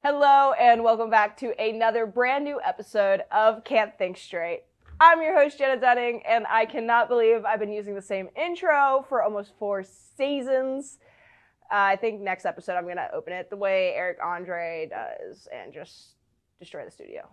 Hello and welcome back to another brand new episode of Can't Think Straight. I'm your host, Jenna Dunning, and I cannot believe I've been using the same intro for almost 4 seasons. I think next episode I'm going to open it the way Eric Andre does and just destroy the studio.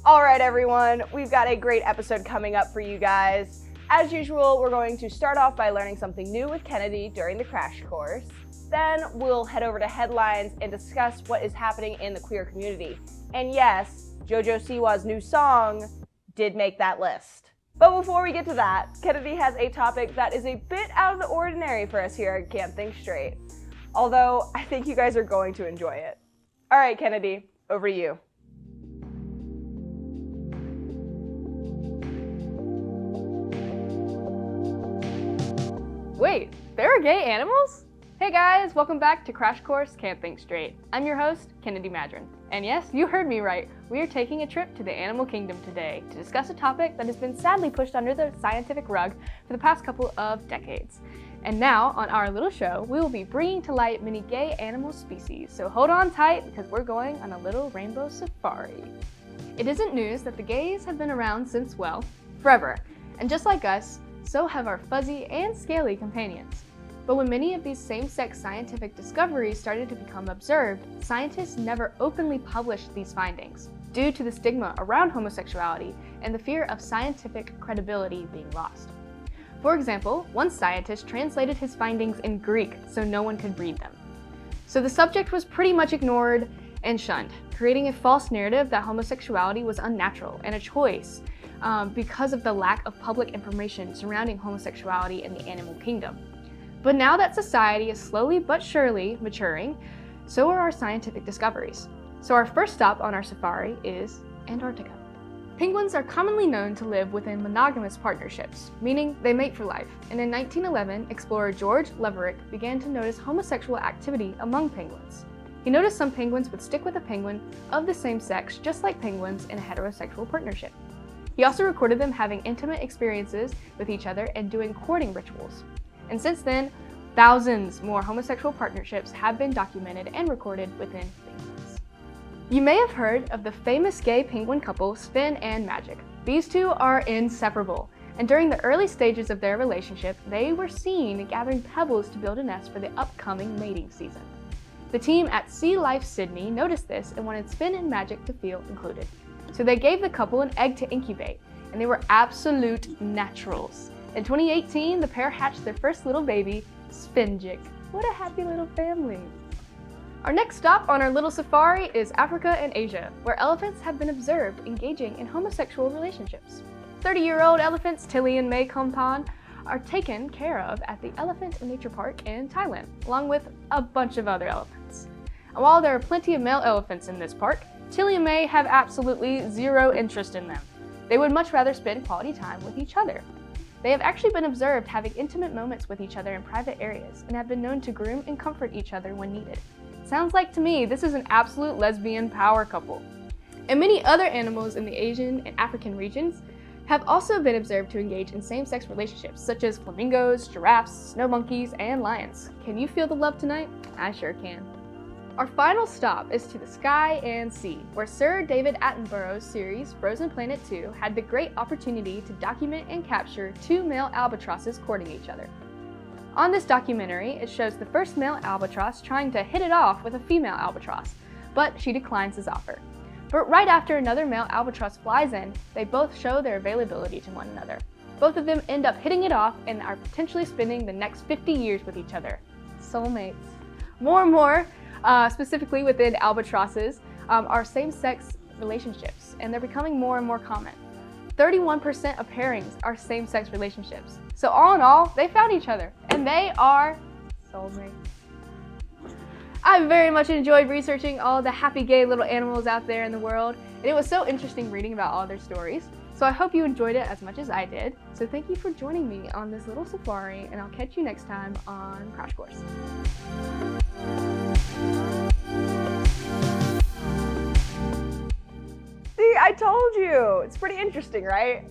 Alright everyone, we've got a great episode coming up for you guys. As usual, we're going to start off by learning something new with Kennedy during the crash course. Then we'll head over to headlines and discuss what is happening in the queer community. And yes, Jojo Siwa's new song did make that list. But before we get to that, Kennedy has a topic that is a bit out of the ordinary for us here at Can't Think Straight. Although, I think you guys are going to enjoy it. Alright Kennedy, over to you. Wait, there are gay animals? Hey guys, welcome back to Crash Course Can't Think Straight. I'm your host, Kennedy Madron. And yes, you heard me right. We are taking a trip to the animal kingdom today to discuss a topic that has been sadly pushed under the scientific rug for the past couple of decades. And now, on our little show, we will be bringing to light many gay animal species. So hold on tight because we're going on a little rainbow safari. It isn't news that the gays have been around since, well, forever. And just like us, so have our fuzzy and scaly companions. But when many of these same-sex scientific discoveries started to become observed, scientists never openly published these findings, due to the stigma around homosexuality and the fear of scientific credibility being lost. For example, one scientist translated his findings in Greek so no one could read them. So the subject was pretty much ignored and shunned, creating a false narrative that homosexuality was unnatural and a choice, because of the lack of public information surrounding homosexuality in the animal kingdom. But now that society is slowly but surely maturing, so are our scientific discoveries. So our first stop on our safari is Antarctica. Penguins are commonly known to live within monogamous partnerships, meaning they mate for life. And in 1911, explorer George Leverick began to notice homosexual activity among penguins. He noticed some penguins would stick with a penguin of the same sex, just like penguins in a heterosexual partnership. He also recorded them having intimate experiences with each other and doing courting rituals. And since then, thousands more homosexual partnerships have been documented and recorded within penguins. You may have heard of the famous gay penguin couple Sven and Magic. These two are inseparable, and during the early stages of their relationship, they were seen gathering pebbles to build a nest for the upcoming mating season. The team at Sea Life Sydney noticed this and wanted Sven and Magic to feel included. So they gave the couple an egg to incubate, and they were absolute naturals. In 2018, the pair hatched their first little baby, Svenjic. What a happy little family. Our next stop on our little safari is Africa and Asia, where elephants have been observed engaging in homosexual relationships. 30-year-old elephants Tilly and May Kompan are taken care of at the Elephant Nature Park in Thailand, along with a bunch of other elephants. And while there are plenty of male elephants in this park, Tilly and May have absolutely zero interest in them. They would much rather spend quality time with each other. They have actually been observed having intimate moments with each other in private areas and have been known to groom and comfort each other when needed. Sounds like to me this is an absolute lesbian power couple. And many other animals in the Asian and African regions have also been observed to engage in same-sex relationships, such as flamingos, giraffes, snow monkeys, and lions. Can you feel the love tonight? I sure can. Our final stop is to the sky and sea, where Sir David Attenborough's series Frozen Planet 2 had the great opportunity to document and capture 2 male albatrosses courting each other. On this documentary, it shows the first male albatross trying to hit it off with a female albatross, but she declines his offer. But right after another male albatross flies in, they both show their availability to one another. Both of them end up hitting it off and are potentially spending the next 50 years with each other. Soulmates. More and more, specifically within albatrosses, are same-sex relationships, and they're becoming more and more common. 31% of pairings are same-sex relationships. So all in all, they found each other, and they are soulmates. I very much enjoyed researching all the happy gay little animals out there in the world, and it was so interesting reading about all their stories. So I hope you enjoyed it as much as I did. So thank you for joining me on this little safari, and I'll catch you next time on Crash Course. See, I told you. It's pretty interesting, right?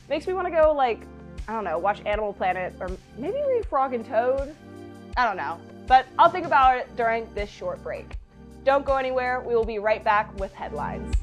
Makes me want to go, like, I don't know, watch Animal Planet, or maybe read Frog and Toad. I don't know. But I'll think about it during this short break. Don't go anywhere. We will be right back with headlines.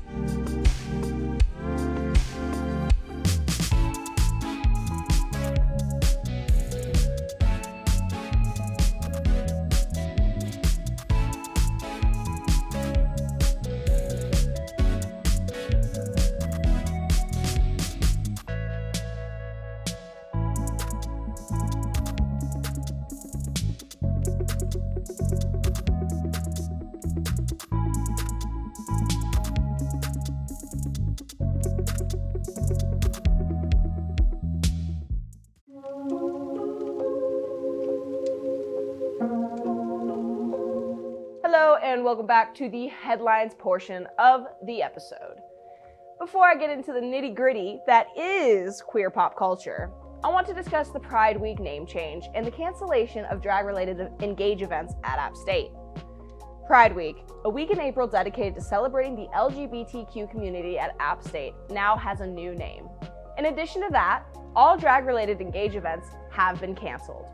Hello and welcome back to the headlines portion of the episode. Before I get into the nitty-gritty that is queer pop culture, I want to discuss the Pride Week name change and the cancellation of drag-related Engage events at App State. Pride Week, a week in April dedicated to celebrating the LGBTQ community at App State, now has a new name. In addition to that, all drag-related Engage events have been canceled.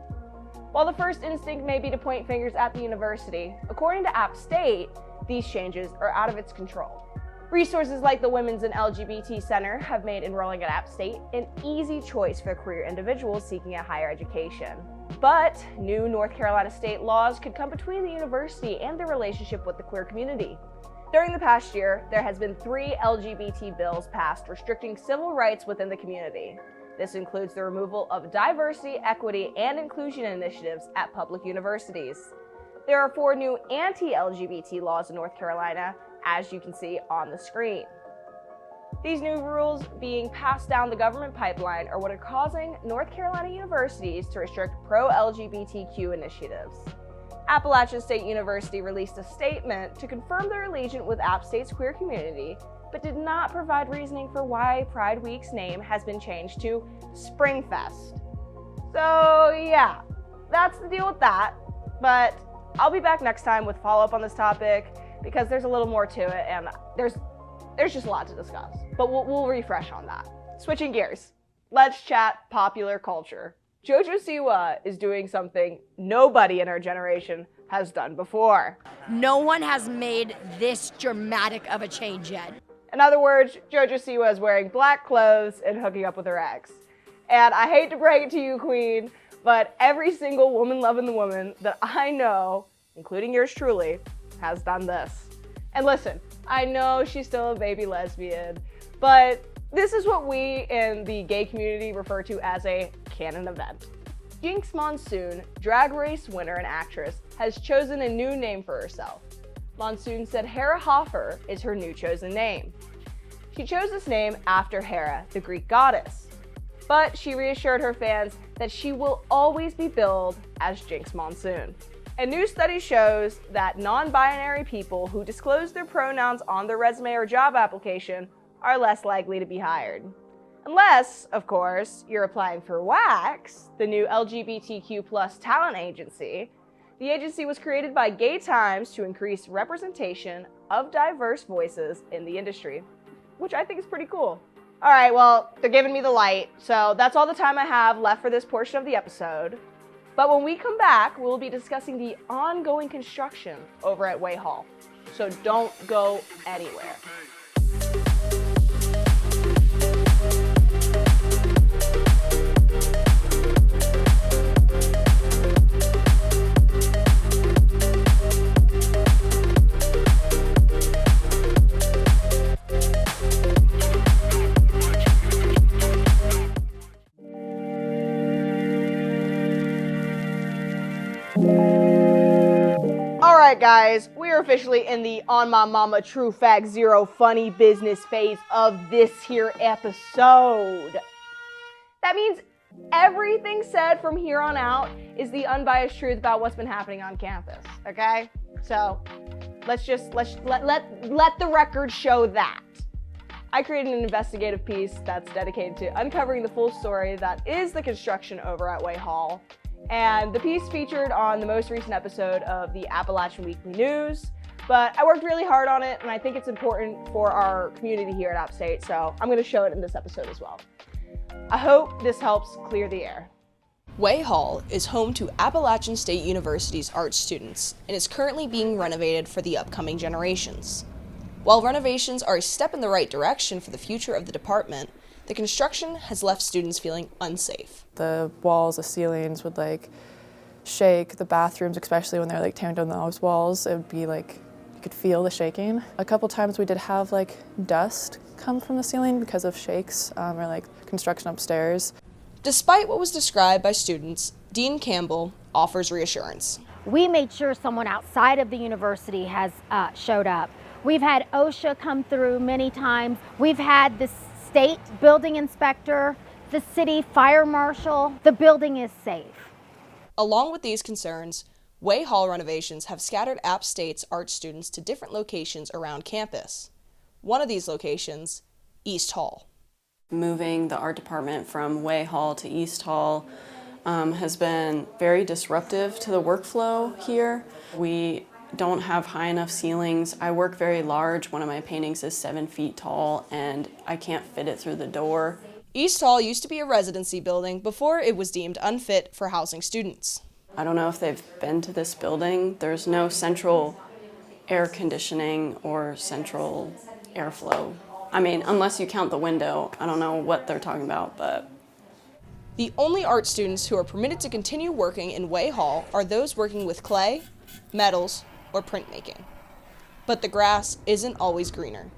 While the first instinct may be to point fingers at the university, according to App State, these changes are out of its control. Resources like the Women's and LGBT Center have made enrolling at App State an easy choice for queer individuals seeking a higher education. But new North Carolina state laws could come between the university and their relationship with the queer community. During the past year, there has been 3 LGBT bills passed restricting civil rights within the community. This includes the removal of diversity, equity, and inclusion initiatives at public universities. There are 4 new anti-LGBT laws in North Carolina, as you can see on the screen. These new rules being passed down the government pipeline are what are causing North Carolina universities to restrict pro-LGBTQ initiatives. Appalachian State University released a statement to confirm their allegiance with App State's queer community, but did not provide reasoning for why Pride Week's name has been changed to Springfest. So yeah, that's the deal with that. But I'll be back next time with follow-up on this topic because there's a little more to it and there's just a lot to discuss. But we'll refresh on that. Switching gears, let's chat popular culture. Jojo Siwa is doing something nobody in our generation has done before. No one has made this dramatic of a change yet. In other words, Jojo Siwa is wearing black clothes and hooking up with her ex. And I hate to break it to you, Queen, but every single woman-loving woman that I know, including yours truly, has done this. And listen, I know she's still a baby lesbian, but this is what we in the gay community refer to as a canon event. Jinx Monsoon, Drag Race winner and actress, has chosen a new name for herself. Monsoon said Hera Hoffer is her new chosen name. She chose this name after Hera, the Greek goddess. But she reassured her fans that she will always be billed as Jinx Monsoon. A new study shows that non-binary people who disclose their pronouns on their resume or job application are less likely to be hired. Unless, of course, you're applying for WAX, the new LGBTQ+ talent agency. The agency was created by Gay Times to increase representation of diverse voices in the industry, which I think is pretty cool. All right, well, they're giving me the light, so that's all the time I have left for this portion of the episode. But when we come back, we'll be discussing the ongoing construction over at Way Hall. So don't go anywhere. Alright guys, we are officially in the On My Mama True Fact Zero funny business phase of this here episode. That means everything said from here on out is the unbiased truth about what's been happening on campus, okay? So let the record show that. I created an investigative piece that's dedicated to uncovering the full story that is the construction over at Way Hall. And the piece featured on the most recent episode of the Appalachian Weekly News. But I worked really hard on it, and I think it's important for our community here at App State, so I'm going to show it in this episode as well. I hope this helps clear the air. Way Hall is home to Appalachian State University's art students and is currently being renovated for the upcoming generations. While renovations are a step in the right direction for the future of the department, the construction has left students feeling unsafe. The walls, the ceilings would shake, the bathrooms, especially when they're tearing down those walls, it would be you could feel the shaking. A couple times we did have dust come from the ceiling because of shakes or construction upstairs. Despite what was described by students, Dean Campbell offers reassurance. We made sure someone outside of the university has showed up. We've had OSHA come through many times. We've had the state building inspector, the city fire marshal. The building is safe. Along with these concerns, Way Hall renovations have scattered App State's art students to different locations around campus. One of these locations, East Hall. Moving the art department from Way Hall to East Hall has been very disruptive to the workflow here. We don't have high enough ceilings. I work very large. One of my paintings is 7 feet tall and I can't fit it through the door. East Hall used to be a residency building before it was deemed unfit for housing students. I don't know if they've been to this building. There's no central air conditioning or central airflow. I mean, unless you count the window, I don't know what they're talking about, but... The only art students who are permitted to continue working in Way Hall are those working with clay, metals, or printmaking. But the grass isn't always greener.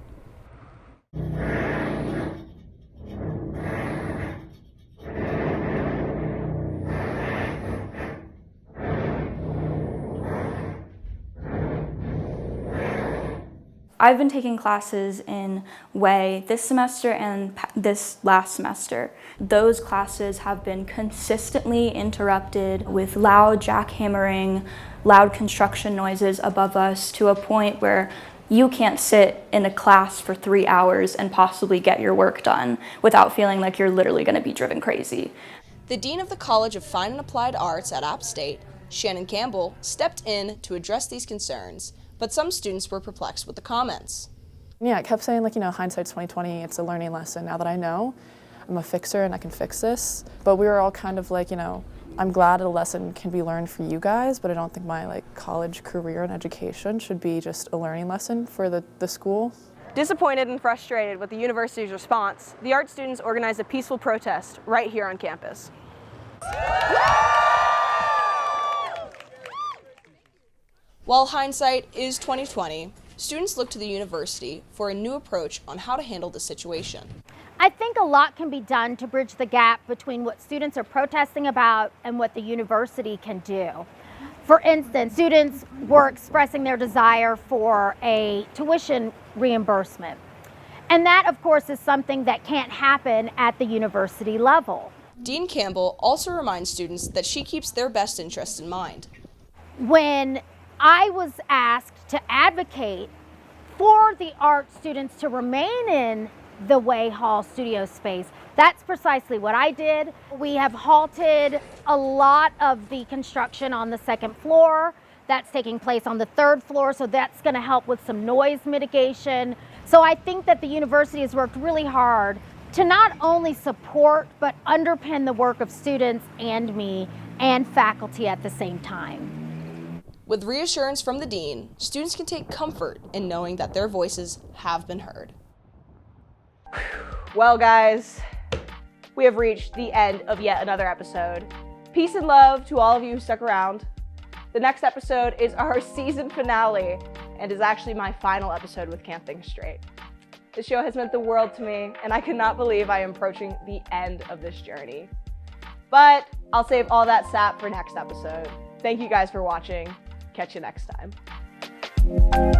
I've been taking classes in Way this semester and this last semester. Those classes have been consistently interrupted with loud jackhammering, loud construction noises above us to a point where you can't sit in a class for 3 hours and possibly get your work done without feeling like you're literally going to be driven crazy. The Dean of the College of Fine and Applied Arts at App State, Shannon Campbell, stepped in to address these concerns, but some students were perplexed with the comments. Yeah, I kept saying hindsight's 2020, it's a learning lesson. Now that I know, I'm a fixer and I can fix this. But we were all kind of I'm glad a lesson can be learned for you guys, but I don't think my college career and education should be just a learning lesson for the school. Disappointed and frustrated with the university's response, the art students organized a peaceful protest right here on campus. While hindsight is 2020, students look to the university for a new approach on how to handle the situation. I think a lot can be done to bridge the gap between what students are protesting about and what the university can do. For instance, students were expressing their desire for a tuition reimbursement. And that, of course, is something that can't happen at the university level. Dean Campbell also reminds students that she keeps their best interests in mind. When I was asked to advocate for the art students to remain in the Way Hall studio space, that's precisely what I did. We have halted a lot of the construction on the second floor. That's taking place on the third floor, so that's going to help with some noise mitigation. So I think that the university has worked really hard to not only support but underpin the work of students and me and faculty at the same time. With reassurance from the dean, students can take comfort in knowing that their voices have been heard. Well, guys, we have reached the end of yet another episode. Peace and love to all of you who stuck around. The next episode is our season finale and is actually my final episode with Can't Think Straight. The show has meant the world to me, and I cannot believe I am approaching the end of this journey. But I'll save all that sap for next episode. Thank you guys for watching. Catch you next time.